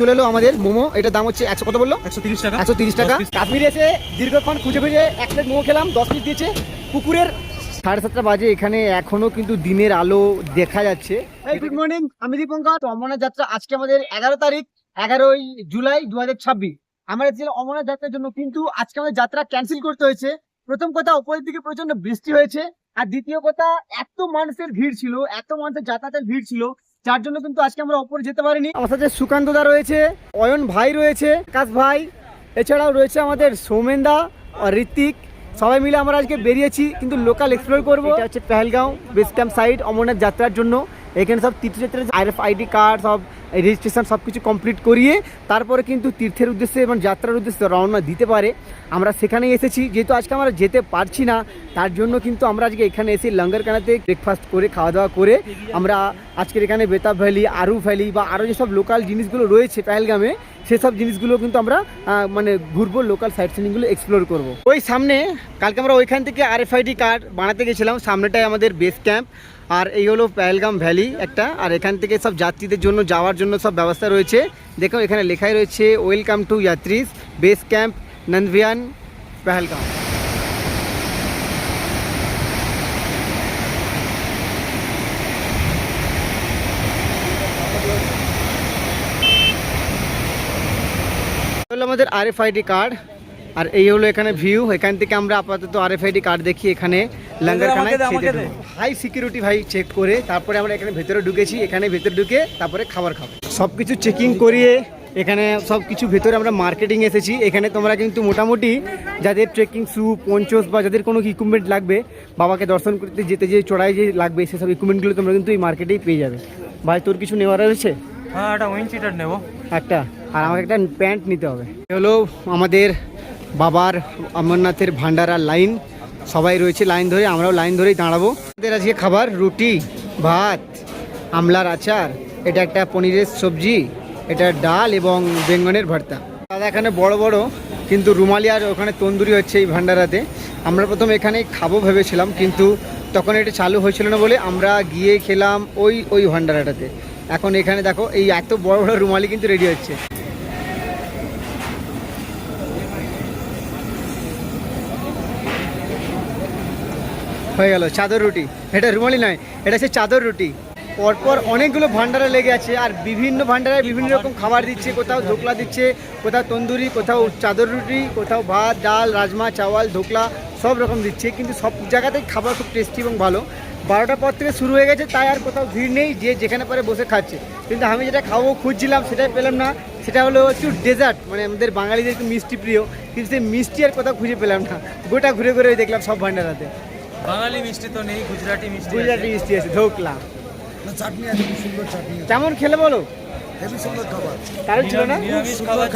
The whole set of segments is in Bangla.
চলে এলো আমাদের মোমো। এটার দাম হচ্ছে 100 কত বললো 130 টাকা। 130 টাকা। কাশ্মীরে এসে দীর্ঘক্ষণ খুঁজে খুঁজে এক প্লেট মোমো খেলাম, 10 পিস দিয়েছে। পুকুরের 7:30 বাজে, এখানে এখনো কিন্তু দিনের আলো দেখা যাচ্ছে। গুড মর্নিং, আমি দীপঙ্কর। তো অমরনাথ যাত্রা আজকে আমাদের 11 তারিখ, 11ই জুলাই 2026। আমরা এসেছিলাম অমরনাথ যাত্রার জন্য, কিন্তু আজকে আমাদের যাত্রা ক্যান্সেল করতে হয়েছে। প্রথম কথা, উপরের দিকে প্রচন্ড বৃষ্টি হয়েছে, আর দ্বিতীয় কথা এত মানুষের ভিড় ছিল, এত মানুষের যাতায়াতের ভিড় ছিল, যার জন্য কিন্তু আজকে আমরা উপরে যেতে পারিনি। আমার সাথে সুকান্ত দা রয়েছে, অয়ন ভাই রয়েছে, আকাশ ভাই, এছাড়াও রয়েছে আমাদের সৌমেন দা আর ঋত্বিক। সবাই মিলে আমরা আজকে বেরিয়েছি কিন্তু লোকাল এক্সপ্লোর করবো। এটা হচ্ছে Pahalgam base camp site Amarnath যাত্রার জন্য। এখানে সব তীর্থযাত্রার RFID কার্ড, সব রেজিস্ট্রেশন সব কিছু কমপ্লিট করিয়ে তারপরে কিন্তু তীর্থের উদ্দেশ্যে এবং যাত্রার উদ্দেশ্যে রওনা দিতে পারে। আমরা সেখানেই এসেছি, যেহেতু আজকে আমরা যেতে পারছি না, তার জন্য কিন্তু আমরা আজকে এখানে এসে লঙ্গরখানাতে ব্রেকফাস্ট করে খাওয়া দাওয়া করে আমরা আজকের এখানে বেতাব ভ্যালি, আরু ভ্যালি বা আরও যেসব লোকাল জিনিসগুলো রয়েছে পেহেলগামে, সেসব জিনিসগুলো কিন্তু আমরা মানে ঘুরবো, লোকাল সাইট সিনিংগুলো এক্সপ্লোর করবো। ওই সামনে কালকে আমরা ওইখান থেকে RFID কার্ড বানাতে গেছিলাম, সামনেটাই আমাদের বেস ক্যাম্প। আর এই হলো পেহেলগাম ভ্যালি একটা, আর এখান থেকে সব যাত্রীদের জন্য যাওয়ার জন্য সব ব্যবস্থা রয়েছে। দেখো এখানে লেখাই রয়েছে ওয়েলকাম টু যাত্রীজ বেস ক্যাম্প নন্দভিয়ান পেহেলগাম। হলো আমাদের RFID কার্ড, আর এই হলো এখানে ভিউ। এখান থেকে আমরা আপাতত RFID কার্ড দেখি এখানে লঙ্গরখানায় হাই সিকিউরিটি ভাই চেক করে তারপরে আমরা এখানে ভেতরে ঢুকেছি। এখানে ভেতরে ঢুকে তারপরে খাবার খাবো, সব কিছু চেকিং করিয়ে এখানে সব কিছু ভেতরে আমরা মার্কেটিং এসেছি। এখানে তোমরা কিন্তু মোটামুটি যাদের ট্রেকিং শু, পঞ্চস বা যাদের কোনো ইকুইপমেন্ট লাগবে, বাবাকে দর্শন করতে যেতে যে চড়াই যে লাগবে, সেসব ইকুইপমেন্টগুলো তোমরা কিন্তু এই মার্কেটেই পেয়ে যাবে। ভাই তোর কিছু নেওয়ার রয়েছে? হ্যাঁ, একটা উইন চিটার নেবো একটা, আর আমাকে একটা প্যান্ট নিতে হবে। হলো আমাদের বাবার অমরনাথের ভান্ডারার লাইন, সবাই রয়েছে লাইন ধরে, আমরাও লাইন ধরেই দাঁড়াবো। আমাদের আজকে খাবার রুটি, ভাত, আমলার আচার, এটা একটা পনিরের সবজি, এটা ডাল এবং বেঙ্গনের ভর্তা। দাদা এখানে বড় বড় কিন্তু রুমালি আর ওখানে তন্দুরি হচ্ছে এই ভান্ডারাতে। আমরা প্রথম এখানেই খাবো ভেবেছিলাম, কিন্তু তখন এটা চালু হয়েছিল না বলে আমরা গিয়ে খেলাম ওই ভান্ডারাটাতে। এখন এখানে দেখো এই এত বড় বড় রুমালি কিন্তু রেডি হচ্ছে। হয়ে গেল চাদর রুটি, এটা রুমালি নয়, এটা হচ্ছে চাদর রুটি। পরপর অনেকগুলো ভান্ডারা লেগে আছে, আর বিভিন্ন ভান্ডারায় বিভিন্ন রকম খাবার দিচ্ছে। কোথাও ধোকলা দিচ্ছে, কোথাও তন্দুরি, কোথাও চাদর রুটি, কোথাও ভাত, ডাল, রাজমা, চাওয়াল, ধোকলা সব রকম দিচ্ছে। কিন্তু সব জায়গাতেই খাবার খুব টেস্টি এবং ভালো। 12টার পর থেকে শুরু হয়ে গেছে, তাই আর কোথাও ভিড় নেই, যে যেখানে পারে বসে খাচ্ছে। কিন্তু আমি যেটা খাবো খুঁজছিলাম সেটাই পেলাম না। সেটা হলো একটু ডেজার্ট, মানে আমাদের বাঙালিদের একটু মিষ্টি প্রিয়, কিন্তু সেই মিষ্টি আর কোথাও খুঁজে পেলাম না। গোটা ঘুরে ঘুরে দেখলাম সব ভান্ডারাতে। বাঙালি মিষ্টি তো নেই, গুজরাটি মিষ্টি আছে, ধোকলা, চাটনি আছে, খুব সুন্দর চাটনি। কেমন খেলে বলো? হেভি সুন্দর খাবার, কারণ ছিল না, নিরামিষ খাবার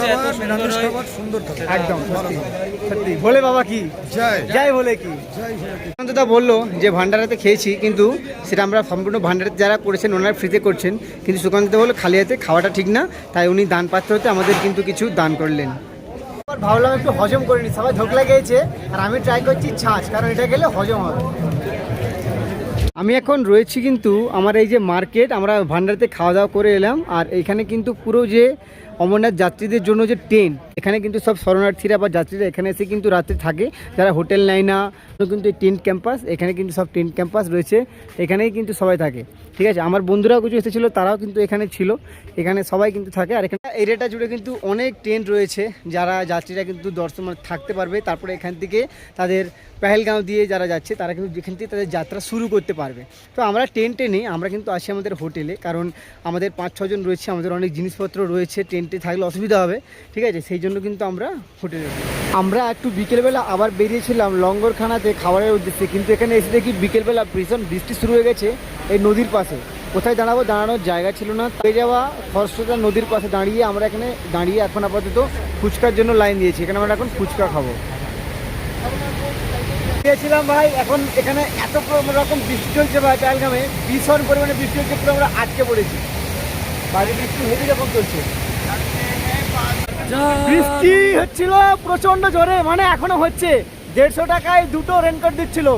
নিরামিষ খাবার সুন্দর খাবার, একদম সত্যি। ভোলে বাবা কি জয় জয়, বলে কি জয়। সুকান্তদা বললো যে ভান্ডারাতে খেয়েছি, কিন্তু সেটা আমরা সম্পূর্ণ ভান্ডারাতে যারা করেছেন ওনারা ফ্রিতে করছেন, কিন্তু সুকান্তদা বললো খালি হাতে খাওয়াটা ঠিক না, তাই উনি দান পাত্র হতে আমাদের কিন্তু কিছু দান করলেন। ভাবলাম একটু হজম করে নি, সবাই ধোকলা গিয়েছে আর আমি ট্রাই করছি ছাঁচ, কারণ এটা গেলে হজম হবে। আমি এখন রয়েছি কিন্তু আমার এই যে মার্কেট, আমরা ভান্ডারাতে খাওয়া দাওয়া করে এলাম, আর এইখানে কিন্তু পুরো যে অমরনাথ যাত্রীদের জন্য যে টেন্ট, এখানে কিন্তু সব শরণার্থীরা বা যাত্রীরা এখানে এসে কিন্তু রাত্রে থাকে, যারা হোটেল নেয় না, কিন্তু এই টেন্ট ক্যাম্পাস, এখানে কিন্তু সব টেন্ট ক্যাম্পাস রয়েছে, এখানেই কিন্তু সবাই থাকে। ঠিক আছে, আমার বন্ধুরাও কিছু এসেছিলো, তারাও কিন্তু এখানে ছিল, এখানে সবাই কিন্তু থাকে। আর এখানে এরিয়াটা জুড়ে কিন্তু অনেক টেন্ট রয়েছে, যারা যাত্রীরা কিন্তু দর্শন থাকতে পারবে। তারপরে এখান থেকে তাদের পেহেলগাঁও দিয়ে যারা যাচ্ছে, তারা কিন্তু যেখান থেকে তাদের যাত্রা শুরু করতে পারবে। তো আমরা টেন্টে নেই, আমরা কিন্তু আসি আমাদের হোটেলে, কারণ আমাদের 5-6 জন রয়েছে, আমাদের অনেক জিনিসপত্র রয়েছে, টেন্টে থাকলে অসুবিধা হবে। ঠিক আছে, সেই জন্য কিন্তু আমরা হোটেলে। আমরা একটু বিকেলবেলা আবার বেরিয়েছিলাম লঙ্গরখানাতে খাবারের উদ্দেশ্যে, কিন্তু এখানে এসে দেখি বিকেলবেলা ভীষণ বৃষ্টি শুরু হয়ে গেছে এই নদীর পাশে। কোথায় দাঁড়াবো, দাঁড়ানোর জায়গা ছিল না। হয়ে যাওয়া খরস্রোতা নদীর পাশে দাঁড়িয়ে আমরা এখানে দাঁড়িয়ে এখন আপাতত ফুচকার জন্য লাইন দিয়েছি। এখানে আমরা এখন ফুচকা খাবো গিয়েছিলাম ভাই। এখন এখানে এত রকম বৃষ্টি চলছে ভাই, পেহেলগামে ভীষণ পরিমাণে বৃষ্টি হচ্ছে, পুরো আমরা আটকে পড়েছি। বাইরে বৃষ্টি হেঁটে যখন চলছে, বৃষ্টি হচ্ছিল প্রচন্ড জোরে, মানে এখনো হচ্ছে। 150 টাকায় 2টো রেনকোট দিচ্ছিল,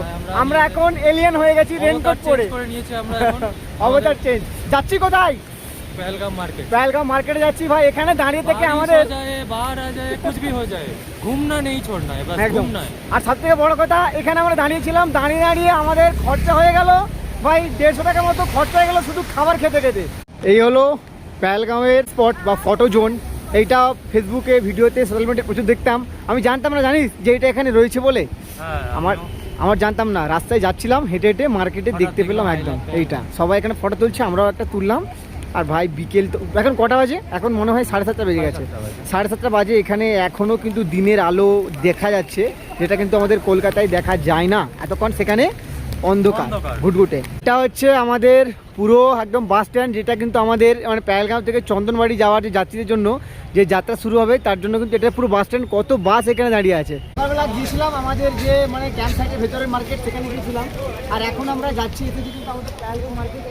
আমরা এখন এলিয়েন হয়ে গেছি রেনকোট পরে। নিয়েছি আমরা, অবতার চেঞ্জ। যাচ্ছি কোথায়? पहलगाम मार्केट पहलगाम मार्केटे যাচ্ছি ভাই এখানে দাঁড়িয়ে থেকে बारिश আমাদের हो जाए बाहर आ जाए कुछ भी हो जाए घूमना नहीं छोड़ना है बस একদম घूमना है আর সবথেকে বড় কথা এখানে আমরা দাঁড়িয়েছিলাম দাঁড়িয়ে আমাদের খরচা হয়ে গেল ভাই 150 টাকার মতো খরচা হয়ে গেল শুধু খাবার খেতে খেতে। এই হলো পেহেলগাঁওয়ের স্পট বা ফটো জোন। এইটা ফেসবুকে ভিডিওতে সোশ্যাল মিডিয়ায় প্রচুর দেখতাম, আমি জানতাম না জানিস যে এটা এখানে রয়েছে বলে। হ্যাঁ, আমার জানতাম না, রাস্তায় যাচ্ছিলাম হেঁটে হেঁটে মার্কেটে দেখতে পেলাম একদম এইটা। সবাই এখানে ফটো তুলছে, আমরাও একটা তুললাম। আর ভাই বিকেল তো এখন কটা বাজে, এখন মনে হয় 7:30 বেজে গেছে। 7:30 বাজে, এখানে এখনও কিন্তু দিনের আলো দেখা যাচ্ছে, যেটা কিন্তু আমাদের কলকাতায় দেখা যায় না এতক্ষণ, সেখানে অন্ধকার ঘুটঘুটে। এটা হচ্ছে আমাদের পুরো একদম বাস স্ট্যান্ড, যেটা কিন্তু আমাদের মানে পেহেলগাঁও থেকে চন্দনবাড়ি যাওয়ার যে যাত্রীদের জন্য যে যাত্রা শুরু হবে তার জন্য কিন্তু এটা পুরো বাস স্ট্যান্ড। কত বাস এখানে দাঁড়িয়ে আছে। সকালবেলা গিয়েছিলাম আমাদের যে মানে ক্যাম্প সাইটের ভেতরের মার্কেট, সেখানে গিয়েছিলাম। আর এখন আমরা যাচ্ছি এসেছি কিন্তু আমাদের পেহেলগাঁও মার্কেট,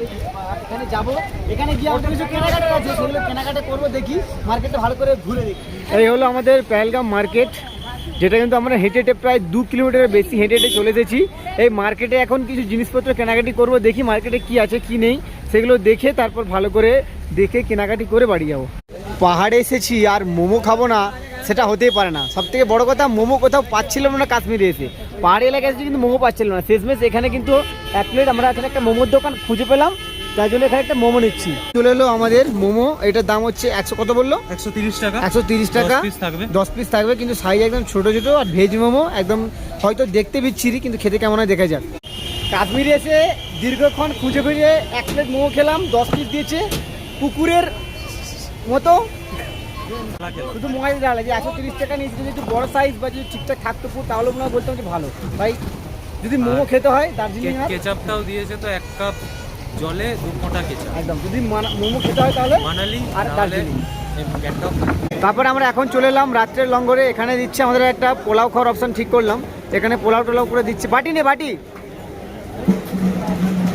এখানে যাবো। এখানে গিয়ে আমাদের কিছু কেনাকাটা আছে, সেগুলো কেনাকাটা করবো, দেখি মার্কেটটা ভালো করে ঘুরে দেখি। এই হলো আমাদের পেহেলগাঁও মার্কেট, যেটা কিন্তু আমরা হেঁটে হেঁটে প্রায় 2 কিলোমিটারের বেশি হেঁটে হেঁটে চলে এসেছি। এই মার্কেটে এখন কিছু জিনিসপত্র কেনাকাটি করবো, দেখি মার্কেটে কি আছে কি নেই সেগুলো দেখে তারপর ভালো করে দেখে কেনাকাটি করে বাড়ি যাবো। পাহাড়ে এসেছি আর মোমো খাবো না সেটা হতেই পারে না। সব থেকে বড় কথা, মোমো কোথাও পাচ্ছিলাম না কাশ্মীরে এসে। পাহাড়ি এলাকায় এসেছি কিন্তু মোমো পাচ্ছিলাম না। শেষমেশ এখানে কিন্তু 1 প্লেট আমরা এখানে একটা মোমোর দোকান খুঁজে পেলাম, তাই জন্য এখানে একটা মোমো নিচ্ছি। চলে এলো আমাদের মোমো, এটার দাম হচ্ছে 100 কত বললো 130 টাকা 130 টাকা, 10 পিস থাকবে, কিন্তু সাইজ একদম ছোট ছোট। আর ভেজ মোমো একদম হয়তো দেখতে বিচ্ছিরি, কিন্তু খেতে কেমন হয় দেখা যাক। কাশ্মীরে এসে দীর্ঘক্ষণ খুঁজে খুঁজে 1 প্লেট মোমো খেলাম, 10 পিস দিয়েছে, পুকুরের মতো শুধু মোবাইল ডাল। যে 130 টাকা নিয়েছি, যদি একটু বড় সাইজ বা যদি ঠিকঠাক থাকতো তাহলে মনে হয় বলতাম যে ভালো। ভাই যদি মোমো খেতে হয় দার্জিলিং কেচাপটাও দিয়েছে তো 1 কাপ জলে 2 ফোঁটা কেচাপ একদম, যদি মোমো খেতে হয় তাহলে মানালি আর দার্জিলিং। গ্যাংটক। তারপরে আমরা এখন চলে এলাম রাত্রের লঙ্গরে। এখানে দিচ্ছে আমাদের একটা পোলাও খাওয়ার অপশন ঠিক করলাম, এখানে পোলাও টোলাও করে দিচ্ছে। বাটি নে বাটি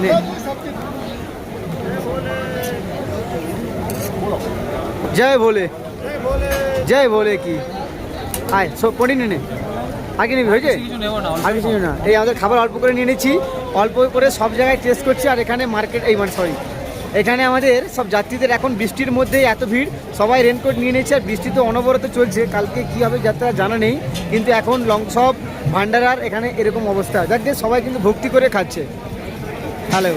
নে। জয় ভোলে জয় ভোলে কি আয় সব পড়ি নে আগে নিবি হয়েছে কিছু নেব না, আর কিছু না। এই আমাদের খাবার অল্প করে নিয়ে নিচ্ছি, অল্প করে সব জায়গায় টেস্ট করছি। আর এখানে মার্কেট এই মানে সরি এখানে আমাদের সব যাত্রীদের এখন বৃষ্টির মধ্যে এত ভিড়, সবাই রেনকোট নিয়ে নিচ্ছে। আর বৃষ্টি তো অনবরত চলছে, কালকে কী হবে যাত্রা জানা নেই, কিন্তু এখন সব ভান্ডারার এখানে এরকম অবস্থা। যাক সবাই কিন্তু ভক্তি করে খাচ্ছে। হ্যালো।